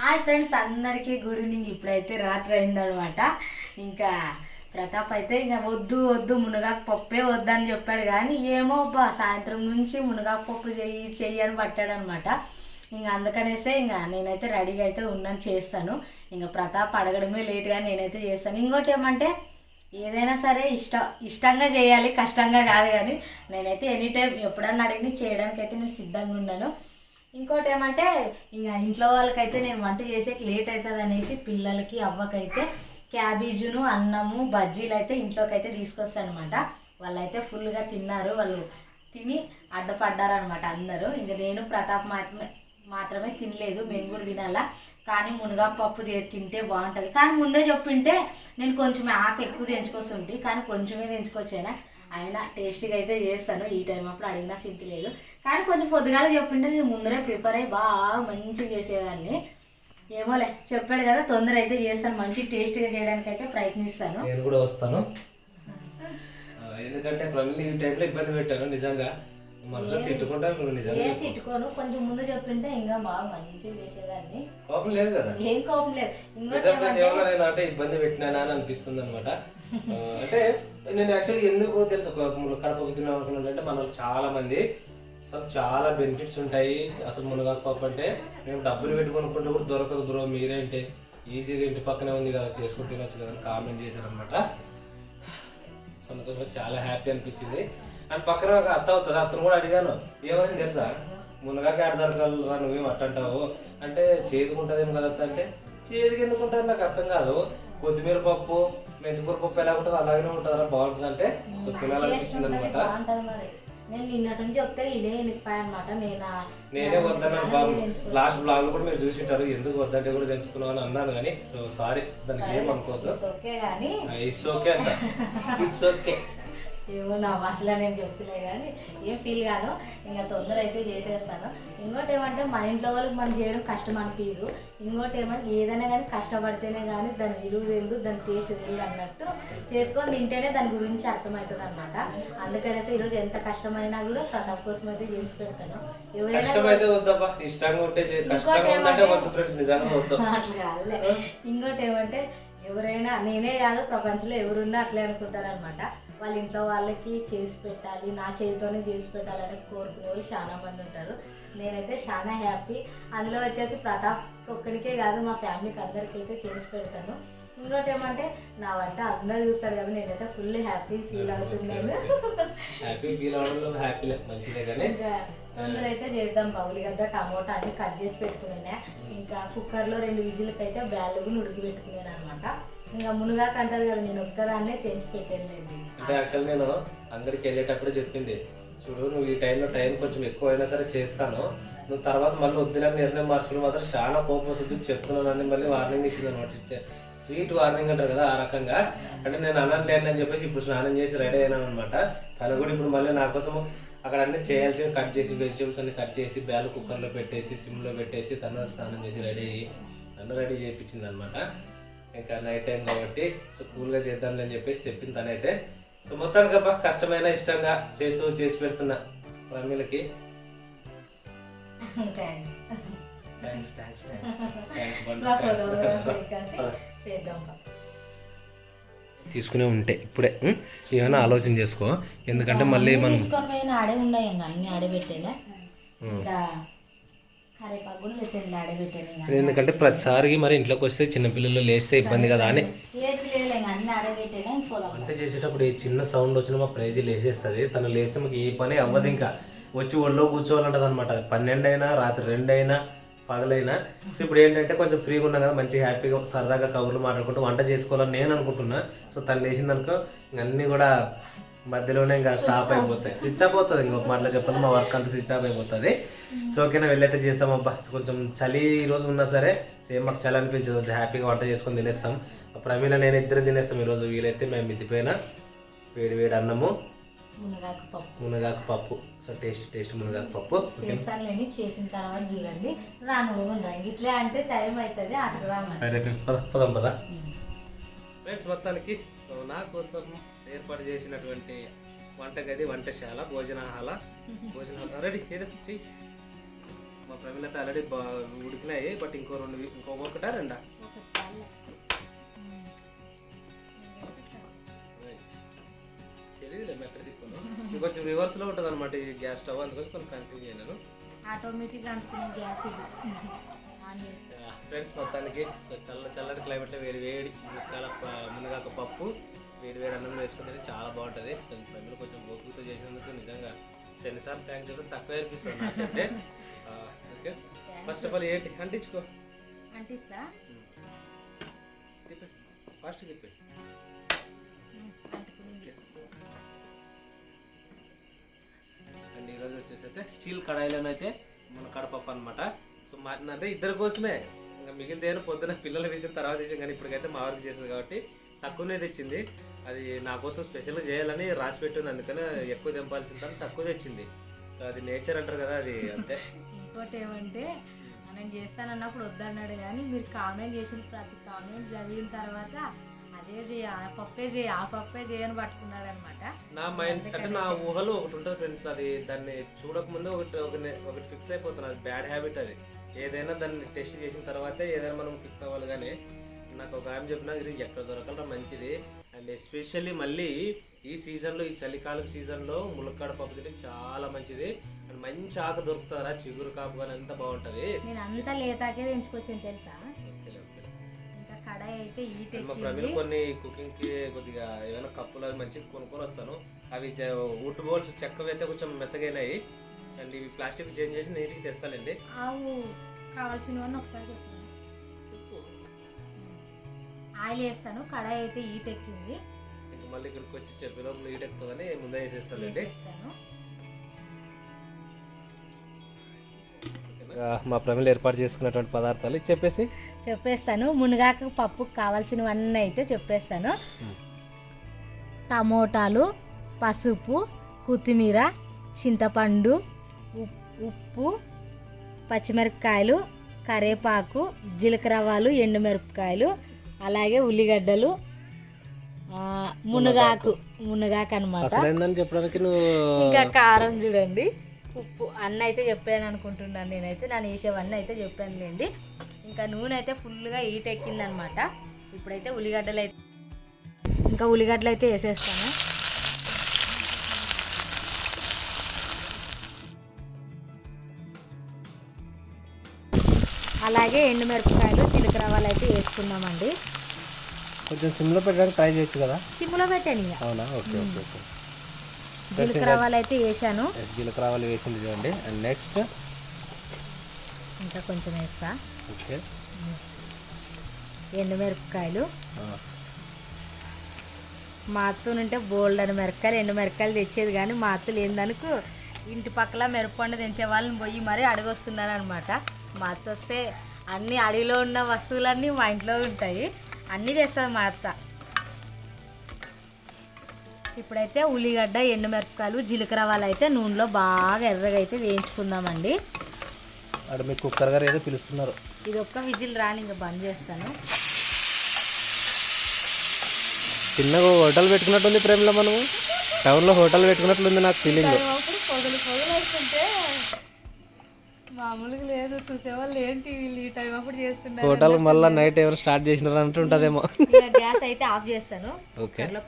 Hi friends, అందరికీ good evening. ఇప్పుడైతే రాత్రి అయిందనమాట. ఇంకా ప్రతాప్ అయితే ఇంకా వద్దు వద్దు మునగాకు పప్పే వద్దని చెప్పాడు. కానీ ఏమో సాయంత్రం నుంచి మునగాకు పప్పు చెయ్యి అని పట్టాడు అనమాట. ఇంకా అందుకనేసే ఇంకా నేనైతే రెడీగా అయితే ఉన్నాను, చేస్తాను. ఇంకా ప్రతాప్ అడగడమే లేట్గా నేనైతే చేస్తాను. ఇంకోటి ఏమంటే ఏదైనా సరే ఇష్టంగా చేయాలి, కష్టంగా కాదు. కానీ నేనైతే ఎనీ టైం ఎప్పుడన్నా అడిగి చేయడానికి అయితే నేను సిద్ధంగా ఉన్నాను. ఇంకోటి ఏమంటే ఇంకా ఇంట్లో వాళ్ళకైతే నేను వంట చేసేకి లేట్ అవుతుంది అనేసి పిల్లలకి అవ్వకైతే క్యాబేజీను అన్నము బజ్జీలు అయితే ఇంట్లోకి అయితే తీసుకొస్తాను అనమాట. వాళ్ళైతే ఫుల్గా తిన్నారు, వాళ్ళు తిని అడ్డపడ్డారనమాట అందరూ. ఇంకా నేను ప్రతాప్ మాత్రమే తినలేదు, మేము కూడా తినాలా. కానీ మునగాకు పప్పు తింటే బాగుంటుంది. కానీ ముందే చెప్పింటే నేను కొంచెం ఆకు ఎక్కువ తెంచుకొస్తుంటే, కానీ కొంచెమే తెంచుకొచ్చానా. అయినా టేస్టీగా అయితే చేస్తాను. ఈ టైం అప్పుడు అడిగినా సింతి లేదు. కానీ కొంచెం పొద్దుగాల చెప్పింటే నేను ముందరే ప్రిపేర్ అయ్యి బాగా మంచిగా చేసేదాన్ని. ఏమోలే, చెప్పాడు కదా, తొందర అయితే చేస్తాను. మంచి టేస్టీగా చేయడానికి అయితే ప్రయత్నిస్తాను. నేను కూడా వస్తాను, ఎందుకంటే ప్రమిళ ఈ టైంలో ఇబ్బంది పెట్టాను నిజంగా. తిట్టుకోను, కొంచెం ముందు చెప్పింటే ఇంకా బాగా మంచిగా చేసేదాన్ని. కోపం లేదు కదా, ఏం కోపం లేదు. అంటే ఇబ్బంది పెట్టినా అని అనిపిస్తుంది అనమాట. అంటే నేను యాక్చువల్లీ ఎందుకు తెలుసు కడప తినాలనుకున్నాను అంటే, మన చాలా మంది అసలు చాలా బెనిఫిట్స్ ఉంటాయి. అసలు మునగాకు పప్పు అంటే మేము డబ్బులు పెట్టుకునుకుంటే కూడా దొరకదు బ్రో, మీరేంటే ఈజీగా ఇంటి పక్కనే ఉంది కదా, చేసుకుని తినొచ్చు కదా అని కామెంట్ చేశారనమాట. సో అందుకోసం చాలా హ్యాపీ అనిపించింది. అండ్ పక్కన ఒక అత్త అవుతుంది, అత్తను కూడా అడిగాను, ఏమని తెలుసా మునగాకు ఆడ దొరకరా నువ్వేం అట్టంటావు అంటే, చేదుకుంటుందేమో కదా అత్త అంటే, చేదుకి ఎందుకు ఉంటుంది నాకు అర్థం కాదు. కొత్తిమీర పప్పు మెంతికూర పప్పు ఎలా ఉంటుంది అలాగే ఉంటుందా, బాగుంటుంది అంటే. సో తినాలనిపించింది అనమాట. నేను నిన్నటి నుంచి చెప్తే ఇదే ఎనికిపాయ అనమాట. నేనే వద్దన్నాను బాబు. లాస్ట్ బ్లాగ్ లో కూడా మీరు చూసింటారు, ఎందుకు వద్దంటే కూడా తెంచుకున్నావు అని అన్నాను. కానీ సో సారీ, దానికి ఏం అనుకోవద్దు. ఇట్స్ ఓకే అంట, ఇట్స్ ఓకే. ఏమో నా భాషలో నేను చెప్తులే, కానీ ఏం ఫీల్ కాను. ఇంకా తొందర అయితే చేసేస్తాను. ఇంకోటి ఏమంటే మన ఇంట్లో వాళ్ళకి మనం చేయడం కష్టం అనిపించదు. ఇంకోటి ఏమంటే ఏదైనా కానీ కష్టపడితేనే కానీ దాని విలువ తెలియదు, దాని టేస్ట్ తెలియదు అన్నట్టు చేసుకొని తింటేనే దాని గురించి అర్థమవుతుంది అనమాట. అందుకనేసి ఈరోజు ఎంత కష్టమైనా కూడా ప్రతాప్ కోసం అయితే చేసి పెడతాను. అట్లా కాదులే. ఇంకోటి ఏమంటే ఎవరైనా, నేనే కాదు ప్రపంచంలో ఎవరున్నా అట్లే అనుకుంటారనమాట. వాళ్ళ ఇంట్లో వాళ్ళకి చేసి పెట్టాలి, నా చేతితోనే చేసి పెట్టాలని కోరుకునే వాళ్ళు చాలా మంది ఉంటారు. నేనైతే చాలా హ్యాపీ. అందులో వచ్చేసి ప్రతాప్ ఒక్కడికే కాదు, మా ఫ్యామిలీకి అందరికీ అయితే చేసి పెడతాను. ఇంకోటి ఏమంటే నా వంట అందరూ చూస్తారు కదా, నేనైతే ఫుల్ హ్యాపీ ఫీల్ అవుతున్నాను. తొందర అయితే చేద్దాం. ఉల్లిగడ్డ టమోటా అన్ని కట్ చేసి పెట్టుకున్నాను. ఇంకా కుక్కర్లో 2 విజిల్కి అయితే బ్యాళ్ళు కూడా ఉడికి పెట్టుకున్నాను అనమాట. ఇంకా మునగాకు అంటారు కదా, నేను ఒక్కదాన్నే తెంచి పెట్టాను. అంటే యాక్చువల్ నేను అంగడికి వెళ్ళేటప్పుడు చెప్పింది, చూడు నువ్వు ఈ టైంలో టైం కొంచెం ఎక్కువ అయినా సరే చేస్తాను, నువ్వు తర్వాత మళ్ళీ వద్దులని నిర్ణయం మార్చుకుని మాత్రం చాలా కోపం వస్తుంది చెప్తున్నాను అని మళ్ళీ వార్నింగ్ ఇచ్చింది అనమాట. స్వీట్ వార్నింగ్ అంటారు కదా, ఆ రకంగా. అంటే నేను అనట్లేను అని చెప్పేసి ఇప్పుడు స్నానం చేసి రెడీ అయినాను అనమాట. తను కూడా ఇప్పుడు మళ్ళీ నా కోసం అక్కడ అన్ని చేయాల్సి కట్ చేసి వెజిటేబుల్స్ అన్ని కట్ చేసి బ్యాలు కుక్కర్లో పెట్టేసి సిమ్లో పెట్టేసి తను స్నానం చేసి రెడీ అయ్యి నన్ను రెడీ చేయించింది అనమాట. ఇంకా నైట్ టైం కాబట్టి సో కూల్గా చేద్దాంలే అని చెప్పేసి చెప్పింది తనైతే. సో మొత్తానికి అబ్బా కష్టమైన ఇష్టంగా చేసి పెడుతున్నా ప్రమిళకి. తీసుకునే ఉంటే ఇప్పుడే ఏమైనా ఆలోచన చేసుకో, ఎందుకంటే మళ్ళీ మనం ఆడే ఉన్నాయి అన్ని ఆడబెట్టేనా. ఎందుకంటే ప్రతిసారికి మరి ఇంట్లోకి వస్తే చిన్నపిల్లలు లేస్తే ఇబ్బంది కదా అని వంట చేసేటప్పుడు ఈ చిన్న సౌండ్ వచ్చినా మా ప్రైజ్ లేచేస్తుంది. తను లేస్తే మాకు ఏ పని అవ్వదు, ఇంకా వచ్చి ఒళ్ళో కూర్చోవాలంటది అనమాట. 12 అయినా రాత్రి 2 అయినా పగలైనా. సో ఇప్పుడు ఏంటంటే కొంచెం ఫ్రీగా ఉన్నాం కదా, మంచిగా హ్యాపీగా సరదాగా కబుర్లు మాట్లాడుకుంటూ వంట చేసుకోవాలని నేను అనుకుంటున్నా. సో తను లేచిందనుకో అన్నీ కూడా మధ్యలోనే ఇంకా స్టాప్ అయిపోతాయి, స్విచ్ ఆఫ్ అవుతుంది. ఇంకొక మాటలో చెప్పాలి, మా వర్క్ అంతా స్విచ్ ఆఫ్ అయిపోతుంది. సో ఓకేనా, వెళ్ళైతే చేస్తాం. అబ్బా కొంచెం చలి ఈరోజు ఉన్నా సరే సేమ్ మాకు చలి అనిపించదు, కొంచెం హ్యాపీగా వంట చేసుకొని తినేస్తాం. ప్రమీల నేను ఇద్దరు తినేస్తాం ఈరోజు. వీలైతే మేము మిద్దిపోయిన వేడి అన్నము మునగాకు పప్పు. సో టేస్ట్ మునగాకు పప్పు చేస్తానులేండి, చేసిన తర్వాత చూడండి. ఇట్లా అంటే టైం అవుతుంది. సరే ఫ్రెండ్స్, పదం పదా ఫ్రెండ్స్. మొత్తానికి సో నా కోసం ఏర్పాటు చేసినటువంటి వంటగది, వంటశాల, భోజనహాల రెడీ. మా ప్రవీణ్ అయితే ఆల్రెడీ ఉడికినాయి, బట్ ఇంకొకటా రెండా తెలియదు ఎక్కడ తిప్పుకున్నాను. ఇంకొంచెం రివర్స్లో ఉంటుంది అనమాట ఈ గ్యాస్ స్టవ్, అందుకోసం కొంచెం కన్ఫ్యూజ్ అయ్యాను. ఆటోమేటిక్గా అనుకునే గ్యాస్ ఇది. ఫ్రెండ్స్ మొత్తానికి సో చల్లటి క్లైమేట్లో వేడి చాలా మునగాకు పప్పు వేడి అన్నం వేసుకుంటే చాలా బాగుంటుంది. సో ప్రజలు కొంచెం ఓపికతో చేసినందుకు నిజంగా ఎన్నిసార్లు థ్యాంక్స్ చెప్పి తక్కువ అనిపిస్తుంది నాకైతే. ఓకే, ఫస్ట్ ఆఫ్ ఆల్ ఏంటి అంటించుకో, అంటిస్తా ఫాస్ట్ చెప్పి. అండ్ ఈరోజు వచ్చేసి అయితే స్టీల్ కడాయిలోనైతే మన కడపప్పు అనమాట. సో అంటే ఇద్దరి కోసమే, ఇంకా మిగిలితే పొద్దున పిల్లల విషయం తర్వాత విషయం, కానీ ఇప్పటికైతే మా వారికి చేసింది కాబట్టి తక్కువనే తెచ్చింది. అది నా కోసం స్పెషల్గా చేయాలని రాసి పెట్టింది, అందుకని ఎక్కువ తెంపాల్సింది కానీ తక్కువ తెచ్చింది. సో అది నేచర్ అంటారు కదా, అది అంతే. ఇంకోటి ఏమంటే నేను చేస్తానన్నప్పుడు వద్దన్నాడు, కానీ మీరు కామెంట్ చేసిన ప్రతి కామెంట్ చదివిన తర్వాత అదే చేయి, ఆ పప్పే చేయని పట్టుకున్నాడు అనమాట. నా మైండ్ అంటే నా ఊహలో ఒకటి ఉంటుంది ఫ్రెండ్స్, అది దాన్ని చూడకముందు ఒకటి ఫిక్స్ అయిపోతుంది. అది బ్యాడ్ హ్యాబిట్. అది ఏదైనా దాన్ని టెస్ట్ చేసిన తర్వాతే ఏదైనా మనం ఫిక్స్ అవ్వాలి. కానీ నాకు ఒక ఆమె చెప్పినా ఇది ఎక్కడ దొరకడం మంచిది. అండ్ ఎస్పెషల్లీ మళ్ళీ ఈ సీజన్లో, ఈ చలికాలం సీజన్లో ములక్కాడ పప్పు తింటే చాలా మంచిది. అండ్ మంచి ఆకు దొరుకుతారా, చిగురు కాపు కానీ అంతా బాగుంటుంది. నేను అంతా లేతాకే పెంచుకొచ్చాను తెలుసా. ఇంకా కడాయి అయితే మా ప్రవీణ్ కొన్ని కుకింగ్కి కొద్దిగా ఏమైనా కప్పులు అవి మంచిగా కొనుక్కొని వస్తాను. అవి వుడ్ బౌల్స్ చెక్కవి అయితే కొంచెం మెత్తగైనాయి. అండ్ ఇవి ప్లాస్టిక్ చేంజ్ చేసి నీటికి తెస్తానండి. అవు కావాల్సినవన్నీ ఒకసారి చెప్పాను. ఆయిల్ వేస్తాను, కడాయి అయితే హీట్ ఎక్కింది. ఇంకా మళ్ళీ ఇక్కడికి వచ్చి చెప్పే లోపల హీట్ ఎక్కుతుందని ముందే వేసేస్తానండి. మా ప్రమిళ ఏర్పాటు చేసుకున్నటువంటి పదార్థాలు చెప్పేస్తాను. మునగాకు పప్పుకు కావాల్సినవన్నీ అయితే చెప్పేస్తాను. టమోటాలు, పసుపు, కొత్తిమీర, చింతపండు, ఉప్పు, పచ్చిమిరపకాయలు, కరివేపాకు, జీలకర్ర ఆవాలు, ఎండుమిరపకాయలు, అలాగే ఉల్లిగడ్డలు, మునగాకు అనమాట. ఇంకా కారం చూడండి, ఉప్పు అన్నీ అయితే చెప్పాను అనుకుంటున్నాను నేనైతే. నేను వేసేవన్నీ అయితే చెప్పానులేండి. ఇంకా నూనె అయితే ఫుల్గా హీట్ ఎక్కిందనమాట. ఇప్పుడైతే ఉల్లిగడ్డలు అయితే వేసేస్తాను. అలాగే ఎండుమిరపకాయలు, జీలకర్ర ఆవాలు అయితే వేసుకున్నామండి. కొంచెం సిమ్లో పెట్టడానికి ట్రై చేయొచ్చు కదా. సిమ్లో పెట్టాను. అవునా, ఓకే ఓకే ఓకే. జీలకర్ర ఆవాలు అయితే వేసాను. జీలకర్ర ఆవాలు వేసింది చూడండి. అండ్ నెక్స్ట్ ఇంకా కొంచెం వేస్తా. ఓకే, ఎండుమిరపకాయలు. మా అత్తనుంటే బోల్డ్ అని ఎండుమిరపకాయలు తెచ్చేది, కానీ మా అత్తలు ఏందనుకో ఇంటి పక్కల మిరపండు తెంచే వాళ్ళని పోయి మరీ అడగొస్తున్నాను అనమాట. మా అత్త వస్తే అన్ని అడవిలో ఉన్న వస్తువులన్నీ మా ఇంట్లో ఉంటాయి, అన్నీ చేస్తుంది మా అత్త. ఇప్పుడైతే ఉల్లిగడ్డ, ఎండుమిరపకాయలు, జీలకర్ర ఆవాలు అయితే నూనెలో బాగా ఎర్రగా అయితే వేయించుకుందామండి. అక్కడ మీ కుక్కర్ గారు ఏదో పిలుస్తున్నారు. ఇది ఒక్క విజిల్ రాని ఇంకా బంద్ చేస్తాను. చిన్నగా హోటల్ పెట్టుకున్నట్టుంది ప్రేమలో, మనము టౌన్లో హోటల్ పెట్టుకున్నట్లుంది నాకు ఫీలింగ్. పొగలు వేస్తుంటే మామూలుగా లేదు, చూసేవాళ్ళు ఏంటి వీళ్ళు ఈ టైం అప్పుడు చేస్తున్నారు. హోటల్ మళ్ళీ నైట్ ఎవరు స్టార్ట్ చేసినారు అంటే ఉంటుందేమో. గ్యాస్ అయితే ఆఫ్ చేస్తాను.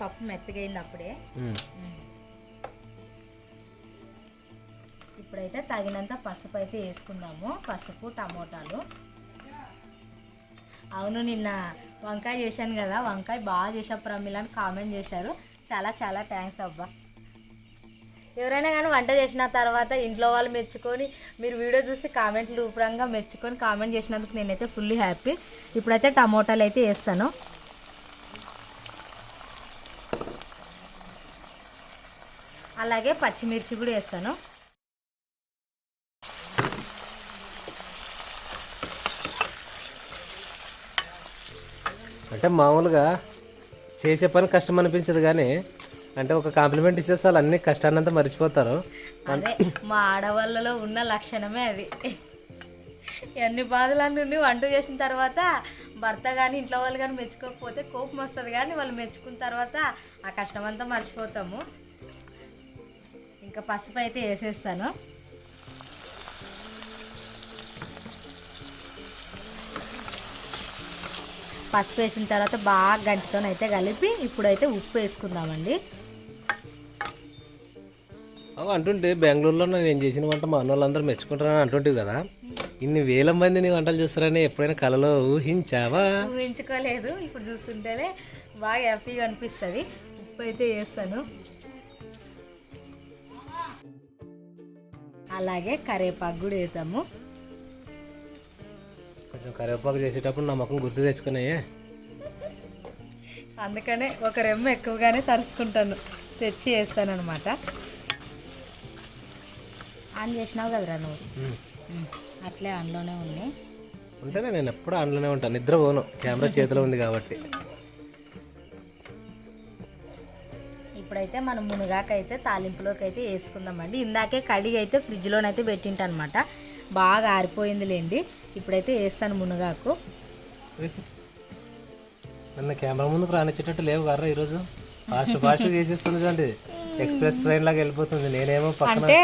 పప్పు మెత్తగా అయింది అప్పుడే. ఇప్పుడైతే తగినంత పసుపు అయితే వేసుకుందాము. పసుపు, టమోటాలు. అవును, నిన్న వంకాయ చేశాను కదా, వంకాయ బాగా చేసా ప్రమిళ అని కామెంట్ చేశారు. చాలా చాలా థ్యాంక్స్ అబ్బా. ఎవరైనా కానీ వంట చేసిన తర్వాత ఇంట్లో వాళ్ళు మెచ్చుకొని, మీరు వీడియో చూసి కామెంట్లు రూపంగా మెచ్చుకొని కామెంట్ చేసినందుకు నేనైతే ఫుల్లీ హ్యాపీ. ఇప్పుడైతే టమోటాలు అయితే వేస్తాను. అలాగే పచ్చిమిర్చి కూడా వేస్తాను. అంటే మామూలుగా చేసే పని కష్టం అనిపించదు, కానీ అంటే ఒక కాంప్లిమెంట్ ఇచ్చేస్తే వాళ్ళు అన్ని కష్టాన్నంతా మర్చిపోతారు. అదే మా ఆడవాళ్ళలో ఉన్న లక్షణమే అది. ఎన్ని బాధలన్నీ వంట చేసిన తర్వాత భర్త కానీ ఇంట్లో వాళ్ళు కానీ మెచ్చుకోకపోతే కోపం వస్తుంది, కానీ వాళ్ళు మెచ్చుకున్న తర్వాత ఆ కష్టం అంతా మర్చిపోతాము. ఇంకా పసుపు అయితే వేసేస్తాను. పసుపు వేసిన తర్వాత బాగా గంటితోనైతే కలిపి ఇప్పుడైతే ఉప్పు వేసుకుందామండి. అంటుంటే బెంగళూరులో నేను చేసిన వంట మా అన్న వాళ్ళందరూ మెచ్చుకుంటారని అంటుంటే కదా, ఇన్ని వేల మంది నీ వంటలు చూస్తారని ఎప్పుడైనా కలలో ఊహించావా? ఊహించుకోలేదు. ఇప్పుడు చూస్తుంటేనే బాగా హ్యాపీగా అనిపిస్తుంది. ఉప్పు అయితే వేస్తాను. అలాగే కరివేపాకు కూడా వేసాము. కొంచెం కరివేపాకు చేసేటప్పుడు నా ముఖం గుర్తు తెచ్చుకున్నాయే, అందుకనే ఒక రెమ్మ ఎక్కువగానే తరుచుకుంటాను, తెచ్చి వేస్తాను అనమాట. ఆన్ చేసినావు కదరా నువ్వు? అట్లే ఆన్లోనే ఉన్నాయి. ఉంటేనే నేను ఎప్పుడు ఆన్లోనే ఉంటాను, నిద్ర పోను, కెమెరా చేతిలో ఉంది కాబట్టి. ఇప్పుడైతే మనం మునగాకైతే తాలింపులోకి అయితే వేసుకుందామండి. ఇందాకే కడిగి అయితే ఫ్రిడ్జ్లోనైతే పెట్టింట అనమాట, బాగా ఆరిపోయింది లేండి. ఇప్పుడైతే వేస్తాను మునగాకు. నన్ను కెమెరా ముందుకు రానిచ్చేటట్టు లేవు కర్రా ఈరోజు. ఫాస్ట్ చేసేస్తుంది అండి, ఎక్స్ప్రెస్ ట్రైన్ లాగా వెళ్ళిపోతుంది. నేనేమో పక్కన. అంటే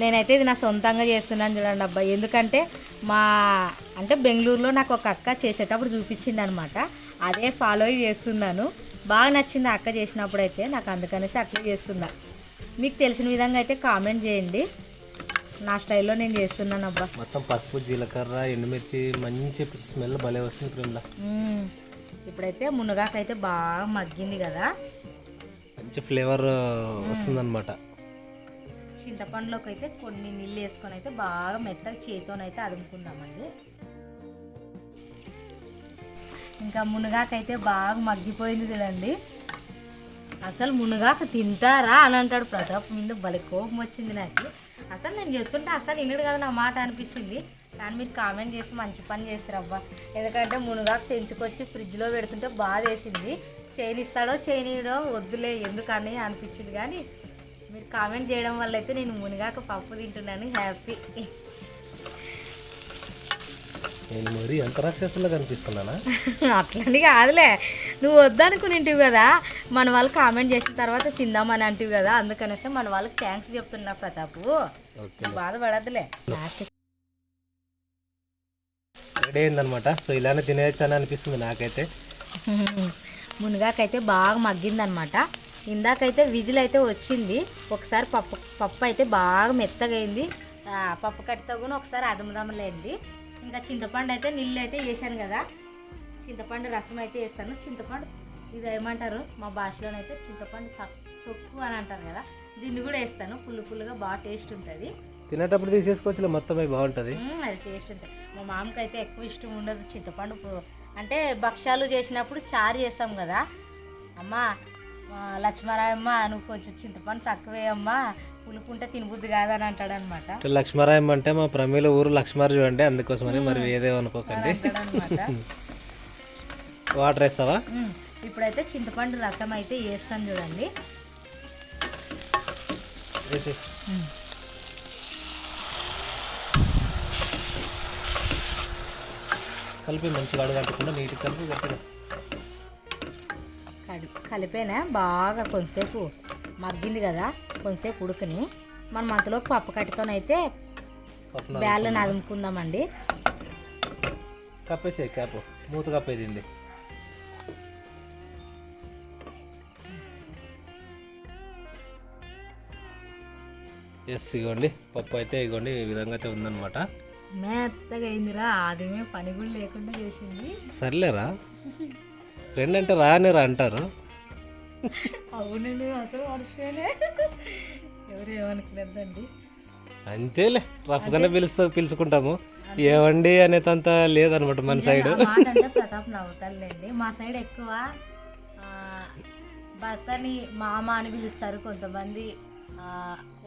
నేనైతే ఇది నా సొంతంగా చేస్తున్నాను చూడండి అబ్బా. ఎందుకంటే అంటే బెంగళూరులో నాకు ఒక అక్క చేసేటప్పుడు చూపించింది అనమాట, అదే ఫాలో చేస్తున్నాను. బాగా నచ్చింది అక్క చేసినప్పుడు అయితే నాకు, అందుకనేసి అట్లా చేస్తున్నా. మీకు తెలిసిన విధంగా అయితే కామెంట్ చేయండి. నా స్టైల్లో నేను చేస్తున్నాను అబ్బా. మొత్తం పసుపు, జీలకర్ర, ఎండుమిర్చి, మంచి స్మెల్ భలే వస్తుంది ప్రేమలా. ఇప్పుడైతే మునగాకైతే బాగా మగ్గింది కదా, మంచి ఫ్లేవర్ వస్తుంది అనమాట. చింతపండులోకి అయితే కొన్ని నీళ్ళు వేసుకొని అయితే బాగా మెత్తగా చేతితోనైతే అదుముకుందామండి. ఇంకా మునగాకైతే బాగా మగ్గిపోయింది చూడండి. అసలు మునగాక తింటారా అని అంటాడు ప్రతాప్. మీద భలే కోపం వచ్చింది నాకు. అసలు నేను చెప్తుంటే అసలు వినడు కదా నా మాట అనిపించింది. కానీ మీరు కామెంట్ చేసి మంచి పని చేస్తారు అబ్బా. ఎందుకంటే మునగాకు తెంచుకొచ్చి ఫ్రిడ్జ్లో పెడుతుంటే బాగా వేసింది. చేయనిస్తాడో చేయనీయడో వద్దులే ఎందుకని అనిపించింది. కానీ మీరు కామెంట్ చేయడం వల్ల అయితే నేను మునగాకు పప్పు తింటున్నాను, హ్యాపీ. నేను మరి ఎంత రాక్షసులా కనిపిస్తున్నానా? అట్లని కాదులే, నువ్వు వద్దనుకునింటివి కదా, మన వాళ్ళు కామెంట్ చేసిన తర్వాత తిందామని అంటివి కదా, అందుకనేసి మన వాళ్ళకి థ్యాంక్స్ చెప్తున్నా ప్రతాపు. బాధపడద్దులే. రెడీ అయిందనమాట. సో ఇలానే తినేయచ్చు అని అనిపిస్తుంది నాకైతే. మునగాకైతే బాగా మగ్గిందనమాట. ఇందాకైతే విజిల్ అయితే వచ్చింది. ఒకసారి పప్పు అయితే బాగా మెత్తగా అయింది. పప్పు కట్టితో కూడా ఒకసారి అదుముదామలేండి. ఇంకా చింతపండు అయితే నీళ్ళు అయితే వేసాను కదా, చింతపండు రసం అయితే వేస్తాను. చింతపండు ఇది ఏమంటారు మా భాషలోనైతే చింతపండు తొక్కు అని అంటారు కదా, దీన్ని కూడా వేస్తాను. పులుగా బాగా టేస్ట్ ఉంటుంది. తినేటప్పుడు తీసేసుకోవచ్చు, మొత్తం బాగుంటుంది, అది టేస్ట్ ఉంటుంది. మా మామకి అయితే ఎక్కువ ఇష్టం ఉండదు చింతపండు. అంటే భక్ష్యాలు చేసినప్పుడు చారు చేస్తాం కదా, అమ్మా లక్ష్మరాయమ్మ నువ్వు కొంచెం చింతపండు తక్కువే అమ్మా, పులుపుంటే తినబుద్ది కాదని అంటాడు అనమాట. లక్ష్మరాయమ్మ అంటే మా ప్రమేల ఊరు లక్ష్మారు చూడండి, అందుకోసమని మరి ఏదో అనుకోకండి. వాటర్ వేస్తావా? ఇప్పుడైతే చింతపండు రసం అయితే వేస్తాను చూడండి. కలిపి మంచిగా అడగట్టుకుండా నీటి కలిపి గట్టిగా కలిపేనా బాగా కొంతసేపు మగ్గింది కదా, కొంతసేపు ఉడకని మనం అంతలో పప్పు కట్టితోనైతే బ్యాళ్ళని అదుముకుందామండి. కప్పేసే క్యాప్ మూత కప్పేది. ఎస్ ఇగోండి పప్పు అయితే ఇగోండి ఈ విధంగా అయితే ఉందన్నమాట. మెత్తగా అయిందిరా, అదేమే పని కూడా లేకుండా చేసింది. సర్లేరా, ఫ్రెండ్ అంటే రానిరా అంటారు. అవునండి, అసలు మర్చిపోయానే, ఎవరు ఏమనుకునేదండి. అంతేలే, రఫ్గానే పిలుచుకుంటాము, ఏవండి అనేదంతా లేదనమాట మన సైడ్. అంటే ప్రతాప్ నవ్వుతారులేండి, మా సైడ్ ఎక్కువ భర్తని మామ అని పిలుస్తారు, కొంతమంది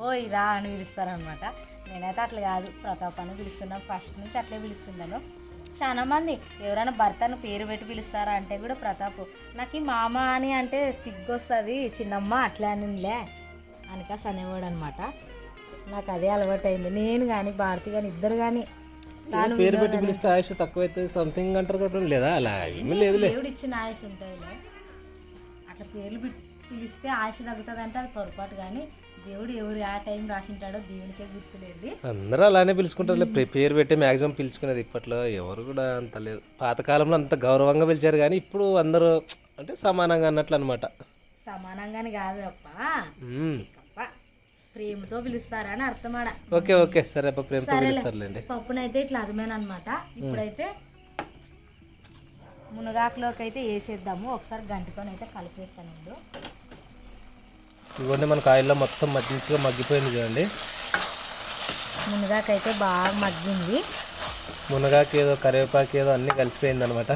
ఓయ్ రా అని పిలుస్తారు అనమాట. నేనైతే అట్లా కాదు, ప్రతాప్ అని పిలుస్తున్నాను, ఫస్ట్ నుంచి అట్లే పిలుస్తున్నాను. చాలా మంది ఎవరైనా భర్తను పేరు పెట్టి పిలుస్తారా అంటే కూడా ప్రతాప్. నాకు ఈ మామ అని అంటే సిగ్గు వస్తుంది, చిన్నమ్మ అట్లా అనిలే అనికాస్ అనేవాడు అనమాట. నాకు అదే అలవాటు అయింది. నేను కానీ భారతి కానీ ఇద్దరు కానీ పేరు పెట్టి పిలిస్తే ఆయుష్ తక్కువైతే సంథింగ్ అంటారు కదా, లేదా అలా ఏమీ లేదు. దేవుడు ఇచ్చిన ఆయుష్ ఉంటుందిలే, అట్లా పేర్లు పిలిస్తే ఆయుష్ తగ్గుతుంది అంటే అది పొరపాటు. కానీ దేవుడు ఎవరు ఆ టైం రాసింటాడో దేవునికే గుర్తులేదు. అందరూ అలానే పిలుచుకుంటారు. పేరు పెట్టి మ్యాక్సిమం పిలుచుకునేది. ఇప్పట్లో ఎవరు కూడా అంత లేదు. పాతకాలంలో అంత గౌరవంగా పిలిచారు కానీ ఇప్పుడు అందరూ అంటే సమానంగా అన్నట్లు అనమాట. సమానంగానే కాదు అప్ప ప్రేమతో పిలుస్తారా అని అర్థమాడ. ఓకే ఓకే సరే అప్ప ప్రేమతో పిలుస్తారులేండి. పప్పునైతే ఇట్లా అదమేనమాట. ఇప్పుడైతే మునగాకులోకి అయితే వేసేద్దాము. ఒకసారి గంటతోనైతే అయితే కలిపేస్తాను. ఇవన్నీ మనకు ఆయిల్లో మొత్తం మంచిగా మగ్గిపోయింది చూడండి. మునగాకు అయితే బాగా మగ్గింది. మునగాకు ఏదో కరివేపాకు ఏదో అన్నీ కలిసిపోయింది అనమాట.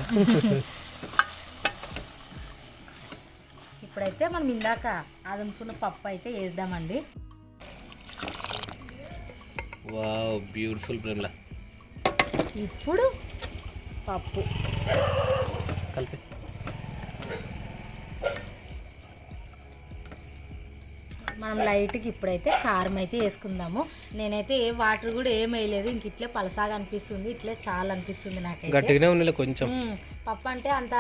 ఇప్పుడైతే మనం ఇందాక అదుముకున్న పప్పు అయితే వేద్దామండి. Wow beautiful ప్రేమలా. ఇప్పుడు పప్పు కలిపి మనం లైట్కి ఇప్పుడైతే కారం అయితే వేసుకుందాము. నేనైతే ఏ వాటర్ కూడా ఏం వేయలేదు. ఇంక ఇట్లే పలసాగా అనిపిస్తుంది. ఇట్లే చాలా అనిపిస్తుంది నాకైతే. గట్టిగానే ఉంది కొంచెం. పప్పు అంటే అంత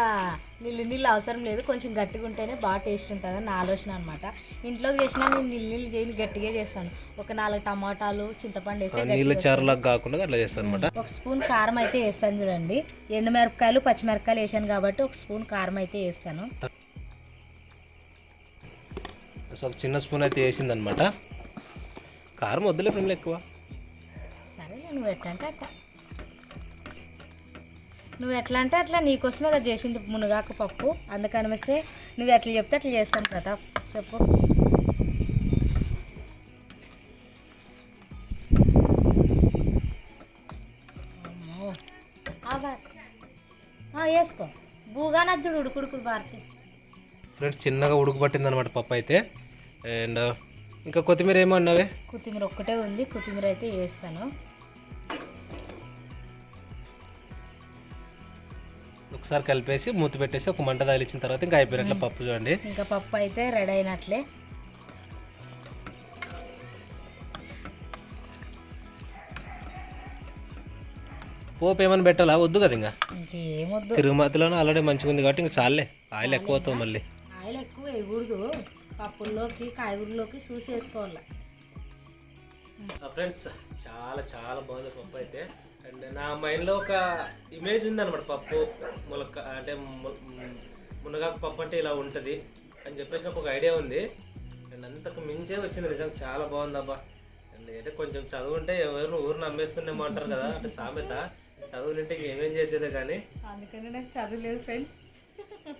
నీళ్ళు అవసరం లేదు. కొంచెం గట్టిగా ఉంటేనే బాగా టేస్ట్ ఉంటుంది అని నా ఆలోచన అనమాట. ఇంట్లో చేసినా నేను నీళ్ళు చేయని గట్టిగా చేస్తాను. ఒక 4 టమాటాలు చింతపండు వేసి నీళ్ళు చారులాగా కాకుండా అట్లా చేస్తాను అనమాట. ఒక స్పూన్ కారం అయితే వేస్తాను చూడండి. ఎండుమిరపకాయలు పచ్చిమిరపకాయలు వేసాను కాబట్టి ఒక స్పూన్ కారం అయితే వేస్తాను. ఒక చిన్న స్పూన్ అయితే వేసింది అనమాట. కారం వద్దులే ప్రేమలు ఎక్కువ. సరే నువ్వు ఎట్లా అంటే అట్లా నీకోసమే కదా చేసింది మునగాకు పప్పు. అందుకని వస్తే నువ్వు ఎట్లా చెప్తే అట్లా చేస్తాను. ప్రతాప్ చెప్పు. వేసుకో బూగా నచ్చుడు ఉడుకుడుకుడు భారతి. ఫ్రెండ్స్ చిన్నగా ఉడుకుపట్టింది అనమాట పప్పు అయితే. అండ్ ఇంకా కొత్తిమీర ఏమో అన్నావే? కొత్తిమీర ఒక్కటే ఉంది. కొత్తిమీర అయితే వేస్తాను. ఒకసారి కలిపేసి మూత పెట్టేసి ఒక మంట తగిలించిన తర్వాత ఇంకా అయిపోయినట్లే పప్పు చూడండి. ఇంకా పప్పు అయితే రెడీ అయినట్లే. పోపు ఏమైనా పెట్టాలా? వద్దు కదా ఇంకా. ఇంకేమొద్దు. తిరుమతిలోనే ఆల్రెడీ మంచిగా ఉంది కాబట్టి ఇంకా చాలే. ఆయిల్ ఎక్కువ అవుతుంది మళ్ళీ. ఆయిల్ ఎక్కువ వేయకూడదు. పప్పుల్లోకి కాయగూరలోకి చూసి వేసుకోవాలి. ఫ్రెండ్స్ చాలా చాలా బాగుంది పప్పు అయితే. అండ్ నా మైండ్లో ఒక ఇమేజ్ ఉంది అనమాట. పప్పు ములక అంటే మునగాకు పప్పు అంటే ఇలా ఉంటుంది అని చెప్పేసి నాకు ఒక ఐడియా ఉంది. అండ్ అంతకు మించే వచ్చింది. నిజంగా చాలా బాగుంది అబ్బా. అండ్ అయితే కొంచెం చదువుంటే ఎవరు ఊరు నమ్మేస్తుందేమో అంటారు కదా, అంటే సామెత. చదువులుంటే ఏమేం చేసేదే కానీ అందుకని నాకు చదువు లేదు ఫ్రెండ్స్.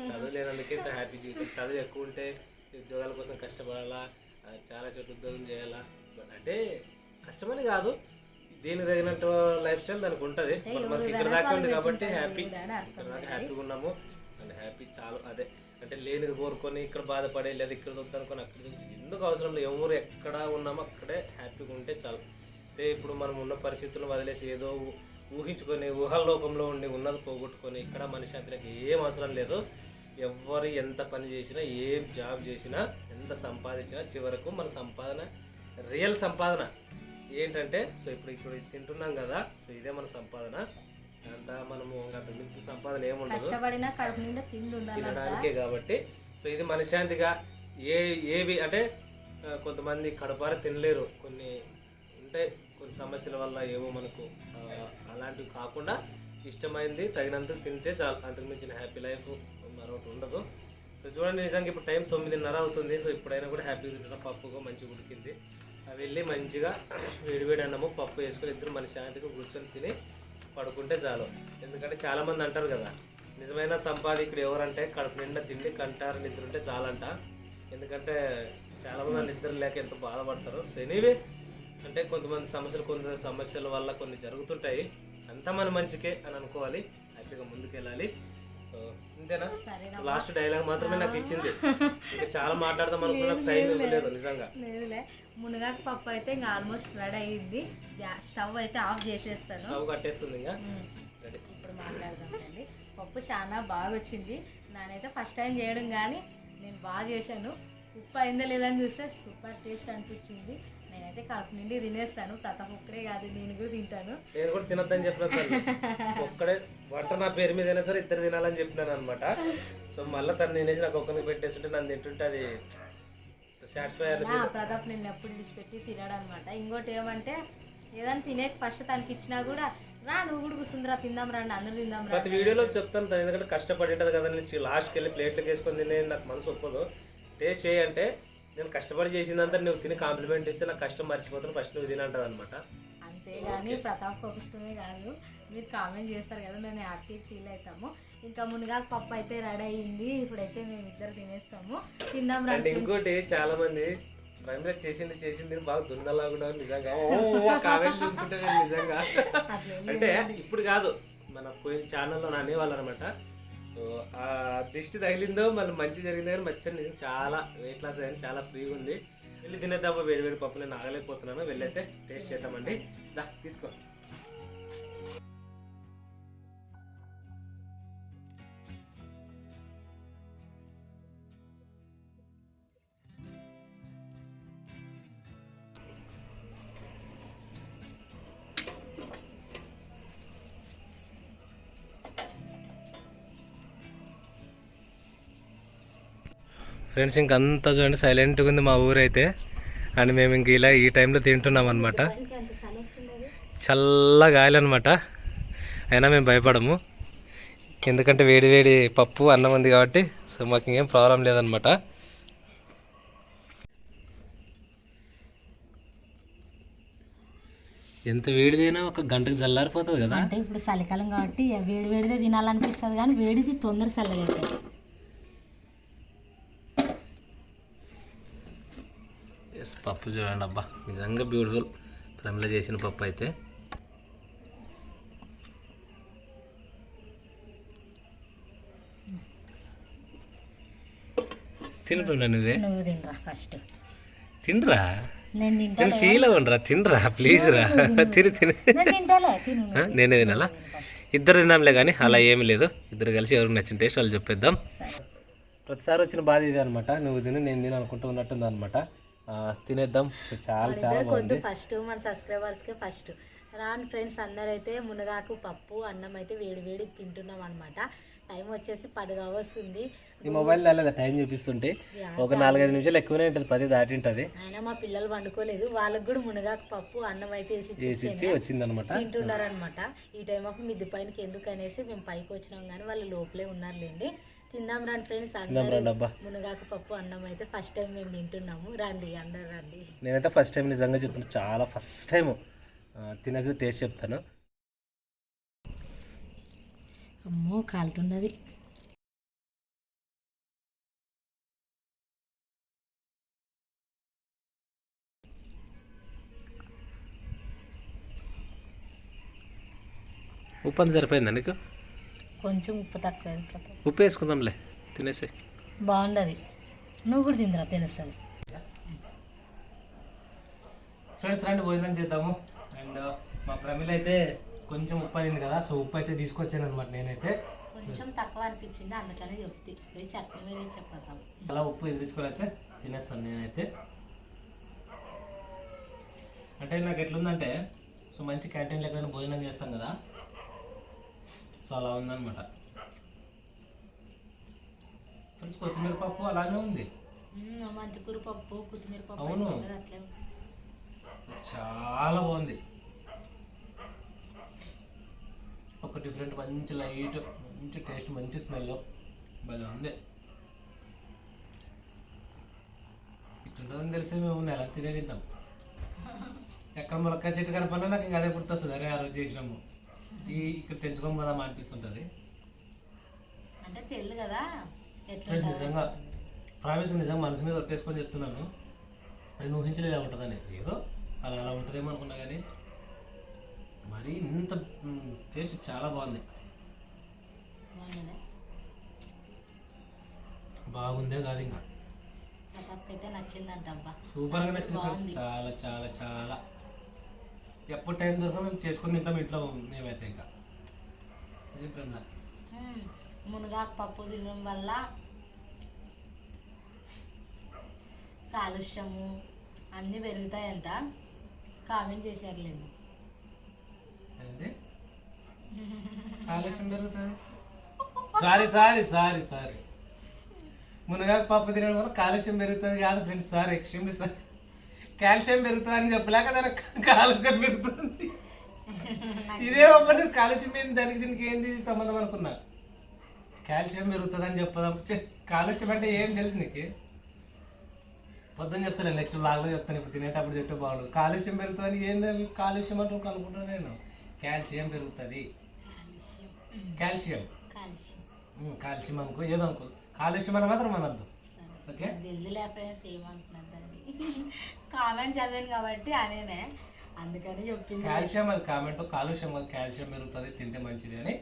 చదువు లేనందుకే ఇంత హ్యాపీ జీవితం. చదువు ఎక్కువ ఉంటే ఉద్యోగాల కోసం కష్టపడాలా, చాలా చోట్ల ఉద్యోగం చేయాలా. అంటే కష్టమని కాదు, దీనికి తగినట్టు లైఫ్ స్టైల్ దానికి ఉంటుంది. మనకి ఇక్కడ దాకా ఉంది కాబట్టి హ్యాపీ. ఇక్కడ దాకా హ్యాపీగా ఉన్నాము. అండ్ హ్యాపీ చాలా అదే. అంటే లేనిది కోరుకొని ఇక్కడ బాధపడే లేదా ఇక్కడ వద్దనుకొని అక్కడ ఎందుకు అవసరం లేదు. ఎవరు ఎక్కడ ఉన్నామో అక్కడే హ్యాపీగా ఉంటే చాలు. అంటే ఇప్పుడు మనం ఉన్న పరిస్థితులను వదిలేసి ఏదో ఊహించుకొని ఊహల్లోకంలో ఉండి ఉన్నది పోగొట్టుకొని ఇక్కడ మనశ్శాంతికి ఏం అవసరం లేదు. ఎవరు ఎంత పని చేసినా, ఏ జాబ్ చేసినా, ఎంత సంపాదించినా చివరకు మన సంపాదన రియల్ సంపాదన ఏంటంటే సో ఇప్పుడు తింటున్నాం కదా, సో ఇదే మన సంపాదన. అంతా మనము అంత మించిన సంపాదన ఏముండదు, తినడానికే కాబట్టి. సో ఇది మనశ్శాంతిగా ఏవి అంటే కొంతమంది కడుపార తినలేరు, కొన్ని ఉంటాయి కొన్ని సమస్యల వల్ల ఏవో మనకు అలాంటివి కాకుండా ఇష్టమైంది తగినంత తింటే చాలు. అంతకు మించిన హ్యాపీ లైఫ్ మరొకటి ఉండదు. సో చూడండి నిజంగా ఇప్పుడు టైం 9:30 అవుతుంది. సో ఇప్పుడైనా కూడా హ్యాపీగా తింటున్నా. పప్పుగా మంచిగా ఉడికింది. అవి వెళ్ళి మంచిగా వేడివేడి అన్నము పప్పు వేసుకొని ఇద్దరు మన శాంతిగా కూర్చొని తిని పడుకుంటే చాలు. ఎందుకంటే చాలామంది అంటారు కదా, నిజమైన సంపాదికుడు ఎవరంటే కడుపు నిండా తిండి కంటారు నిద్ర ఉంటే చాలంట. ఎందుకంటే చాలామంది నిద్ర లేక ఎంతో బాధపడతారు. సో ఎనీవే అంటే కొంతమంది సమస్యల వల్ల కొన్ని జరుగుతుంటాయి. అంతా మన మంచికే అని అనుకోవాలి, హ్యాపీగా ముందుకెళ్ళాలి. సో ఇంతేనా? లాస్ట్ డైలాగ్ మాత్రమే నాకు ఇచ్చింది. ఇంకా చాలా మాట్లాడదాం అనుకున్న టైం ఇవ్వలేదు నిజంగా. మునగాకు పప్పు అయితే ఇంకా ఆల్మోస్ట్ రెడీ అయ్యింది. స్టవ్ అయితే ఆఫ్ చేసేస్తాను. స్టవ్ కట్టేస్తుంది ఇంకా. ఇప్పుడు మాట్లాడదామండి. పప్పు చాలా బాగా వచ్చింది. నేనైతే ఫస్ట్ టైం చేయడం కానీ నేను బాగా చేశాను. ఉప్పు అయిందా లేదని చూస్తే సూపర్ టేస్ట్ అనిపించింది. నేనైతే కడుపు నిండి తినేస్తాను. ప్రతాప్ ఒక్కడే కాదు, నేను కూడా తింటాను. నేను కూడా తినొద్దని చెప్పిన ఒక్కడే వంట నా పేరు మీద అయినా సరే ఇద్దరు తినాలని చెప్పినాను అనమాట. సో మళ్ళీ తను తినేసి నాకు ఒక్కరికి పెట్టేస్తుంటే నన్ను తింటుంటే అది సాటిస్ఫై ప్రతాప్ నిన్న ఎప్పుడు విడిచిపెట్టి తినడు అనమాట. ఇంకోటి ఏమంటే ఏదైనా తినే ఫస్ట్ తనకి ఇచ్చినా కూడా రా నువ్వు కూడా కూర్చుందిరా తిందాం రండి అందరూ తిందాం రా. ప్రతి వీడియోలో చెప్తాను తను, ఎందుకంటే కష్టపడి ఉంటుంది కదా, నుంచి లాస్ట్కి వెళ్ళి ప్లేట్లోకి వేసుకొని తినే నాకు మనసు ఒప్పదు. టేస్ట్ చేయంటే నేను కష్టపడి చేసిందంతా నువ్వు తిని కాంప్లిమెంట్ ఇస్తే నాకు కష్టం మర్చిపోతాను, ఫస్ట్ నువ్వు తినంటది అనమాట. అంతేగాని ప్రతాప్ కోసమే కాదు, మీరు కామెంట్ చేస్తారు కదా మేము హ్యాపీ ఫీల్ అవుతాము. ఇంకా మునగాకు పప్పు అయితే రెడీ అయ్యింది, ఇప్పుడైతే మేము ఇద్దరు తినేస్తాము. తిందాం రండి. ఇంకోటి చాలా మంది ప్రైమరీ చేసింది బాగా దున్నలా కూడా నిజంగా కామెంట్ చూసుకుంటే నేను నిజంగా అంటే ఇప్పుడు కాదు మన పోయిన ఛానల్లో అనేవాళ్ళు అనమాట. సో ఆ దిష్టి తగిలిందో మళ్ళీ మంచి జరిగింది కానీ మచ్చని నిజం చాలా వెయిట్ లాస్ అయ్యింది, చాలా ఫ్రీగా ఉంది. వెళ్ళి తినేద్దామా వేడి వేడి పప్పు, నేను ఆగలేకపోతున్నాను. వెళ్ళైతే టేస్ట్ చేద్దామండి. దా తీసుకో. ఫ్రెండ్స్ ఇంకంతా చూడండి సైలెంట్గా ఉంది మా ఊరైతే. అండ్ మేము ఇంక ఇలా ఈ టైంలో తింటున్నాం అనమాట. చల్ల గాలి అనమాట, అయినా మేము భయపడము ఎందుకంటే వేడి వేడి పప్పు అన్నం ఉంది కాబట్టి. సో మాకు ఇంకేం ప్రాబ్లం లేదనమాట. ఎంత వేడిదైనా ఒక గంటకు చల్లారిపోతుంది కదా. అంటే ఇప్పుడు చలికాలం కాబట్టి వేడి వేడిదే తినాలనిపిస్తుంది కానీ వేడిది తొందర చల్లగవుతుంది. పప్పు చూడండి అబ్బా, నిజంగా బ్యూటిఫుల్. ఫ్రెమ్లో చేసిన పప్పు అయితే తినరా నువ్వే, నువ్వు తినరా ఫస్ట్. తినరా, నేను నేను ఫీల్ అవ్వండిరా, తినరా ప్లీజ్ రా. తిని నేనే తినాలా? ఇద్దరు తిందాంలే కానీ అలా ఏమి లేదు, ఇద్దరు కలిసి ఎవరికి నచ్చిన టేస్ట్ వాళ్ళు చెప్పేద్దాం. ప్రతిసారి వచ్చిన బాధ ఇది అనమాట, నువ్వు తిని నేను తిని అనుకుంటూ ఉన్నట్టుంది అనమాట. తినేద్దాం. చాలా చాలా బాగుంది. ఫస్ట్ మన సబ్స్క్రైబర్స్కే ఫస్ట్ రాను ఫ్రెండ్స్ అందరైతే మునగాకు పప్పు అన్నం అయితే వేడి వేడి తింటున్నాం అనమాట. టైం వచ్చేసి 10 వస్తుంది. ఈ మొబైల్ లేదా టైం చూపిస్తుంటే ఒక 4-5 నిమిషాలు ఎక్కువనే ఉంటుంది, 10 దాటి ఉంటుంది. అయినా మా పిల్లలు వండుకోలేదు, వాళ్ళకి కూడా మునగాకు పప్పు అన్నం అయితే వేసి వచ్చిందనమాట, తింటున్నారు అనమాట. ఈ టైం అప్పుడు మిద్ది పైనకి ఎందుకు అనేసి మేము పైకి వచ్చినాం కానీ వాళ్ళు లోపలే ఉన్నారులేండి. తిందాం రండి ఫ్రెండ్స్ అందరూ. మునగాకు పప్పు అన్నం అయితే ఫస్ట్ టైం మేము తింటున్నాము. రండి అందరు రండి. నేనైతే ఫస్ట్ టైం నిజంగా చెప్తాను, చాలా ఫస్ట్ టైం తినేసి టేస్ట్ చెప్తాను. అమ్మో కాలుతున్నది. ఉప్పు అంత సరిపోయిందా నీకు? కొంచెం ఉప్పు తక్కువ. ఉప్పు వేసుకుందాంలే, తినేసి. బాగుండదు, నువ్వు కూడా తిందిరా తెలుస్తుంది. ఫ్రెండ్స్ రండి భోజనం చేద్దాము. అండ్ మా ప్రమిళ అయితే కొంచెం ఉప్పు అయింది కదా, సో ఉప్పు అయితే తీసుకొచ్చాను అనమాట. నేనైతే కొంచెం తక్కువ అనిపించింది అందుకని చెప్తే చట్నీ మీద చెప్పాను. అలా ఉప్పు ఎదిరించుకోలేకపోతే తినేస్తాను నేనైతే. అంటే నాకు ఎట్లుందంటే, సో మంచి క్యాంటీన్లో ఎక్కడైనా భోజనం చేస్తాం కదా, సో అలా ఉందన్నమాట. ఫ్రెండ్స్ కొత్తిమీర పప్పు అలానే ఉంది. మెంతికూర పప్పు కొత్తిమీర పప్పు అవును, చాలా బాగుంది. ఒక డిఫరెంట్ మంచి లైట్ మంచి టేస్ట్ మంచి స్మెల్ భలే ఉంది. ఇట్లుంటుందని తెలిసి మేము నెల తినే తింటాం. ఎక్కడ ములక్కాయ చెట్టు కనపడినా నాకు ఇంకా అదే గుర్తొస్తుంది, అరే ఆ రోజు చేసినాము ఇక్కడ తెంచుకోం కదా అనిపిస్తుంటుంది. అంటే తెలు కదా నిజంగా ప్రామిస్, నిజంగా మనసు మీద ఒట్టేసుకొని చెప్తున్నాను. అది ఊహించలేదు ఉంటుందని, ఏదో అలా అలా ఉంటుందేమో అనుకున్నా కానీ మరి ఇంత టేస్ట్ చాలా బాగుంది. బాగుందే కాదు ఇంకా సూపర్గా నచ్చింది. చాలా చాలా చాలా ఎప్పుడు టైం దొరక మేము చేసుకుని తింటాం ఇంట్లో మేమైతే. ఇంకా మునగాకు పప్పు తినడం వల్ల కాలుష్యము అన్నీ పెరుగుతాయంట, కామెంట్ చేశారులేదు. కాలుష్యం పెరుగుతుంది. సారీ సారీ సారీ సారీ మునగాకు పప్పు తినడం వల్ల కాలుష్యం పెరుగుతుంది కాదు friends, sir extremely sir, calcium పెరుగుతుంది అని చెప్పలేక దానికి కాలుష్యం పెరుగుతుంది. ఇదే ఒక్కటి కాలుష్యం ఏంది, దానికి దీనికి ఏంది సంబంధం అనుకున్నా. కాల్షియం పెరుగుతుంది అని చెప్పదాం. కాలుష్యం అంటే ఏం తెలుసు నీకు? పొద్దున చెప్తాను, నెక్స్ట్ లాగ్లో చెప్తాను, ఇప్పుడు తినేటప్పుడు చెప్తే బాగుండు. కాలుష్యం పెరుగుతుంది ఏంది కాలుష్యం అంటే అనుకుంటున్నాను నేను. కాల్షియం పెరుగుతుంది, కాల్షియం కాల్షియం అనుకో, ఏదో అనుకో, కాలుష్యం అని మాత్రం అనద్దు. ఓకే, కామెంట్ చదివాను కాబట్టి అనేనే, అందుకని చెప్పింది. కాల్షియం అది కామెంట్, కాలుష్యం అది కాల్షియం పెరుగుతుంది తింటే మంచిది అని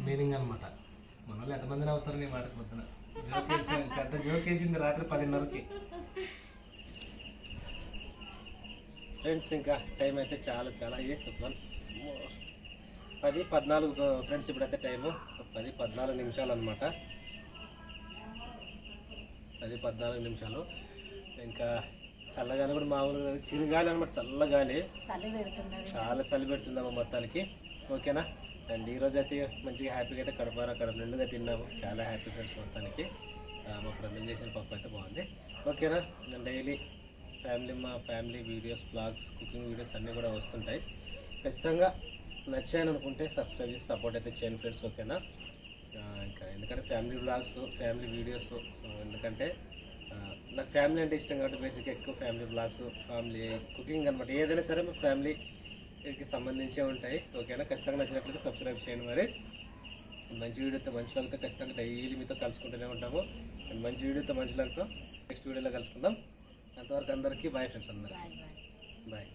మీనింగ్ అనమాట. మన వాళ్ళు ఎంతమందిని అవుతారు నీ మాటకు పొద్దున పెద్ద జోక్ వేసింది రాత్రి 10:30కి. ఫ్రెండ్స్ ఇంకా టైం అయితే చాలా 10:14 ఫ్రెండ్స్, ఇప్పుడైతే టైము 10:14 నిమిషాలు అనమాట. 10:14 నిమిషాలు. ఇంకా చల్లగాలి కూడా మామూలుగా చిరుగాలి అనమాట, చల్లగాలి, చాలా చలి పెడుతుందమ్మా మొత్తానికి. ఓకేనా, అండ్ ఈరోజు అయితే మంచిగా హ్యాపీగా అయితే కడుపు నిండుగా తిన్నాము, చాలా హ్యాపీ ఫ్రెండ్స్ మొత్తానికి. మా ఫ్రెండ్ చేసిన పప్పు అయితే బాగుంది. ఓకేనా, నేను డైలీ మా family videos, blogs, cooking videos అన్నీ కూడా వస్తుంటాయి. ఖచ్చితంగా నచ్చాయని అనుకుంటే సబ్స్క్రైబ్ చేసి సపోర్ట్ అయితే చేయండి ఫ్రెండ్స్. ఓకేనా, ఇంకా ఎందుకంటే ఫ్యామిలీ బ్లాగ్స్, ఫ్యామిలీ వీడియోస్, ఎందుకంటే నాకు ఫ్యామిలీ అంటే ఇష్టం కాబట్టి బేసిక్గా ఎక్కువ ఫ్యామిలీ బ్లాగ్స్, ఫ్యామిలీ కుకింగ్ అనమాట, ఏదైనా సరే మా ఫ్యామిలీకి సంబంధించే ఉంటాయి. ఓకేనా, ఖచ్చితంగా నచ్చినట్లయితే సబ్స్క్రైబ్ చేయండి. మరి మంచి వీడియోతో మంచి లాగ్తో ఖచ్చితంగా డైలీ మీతో కలుసుకుంటూనే ఉంటాము. మంచి వీడియోతో మంచి లాగ్తో నెక్స్ట్ వీడియోలో కలుసుకుందాం. అంతవరకు అందరికీ బాయ్ ఫ్రెండ్స్, అందరికీ బాయ్.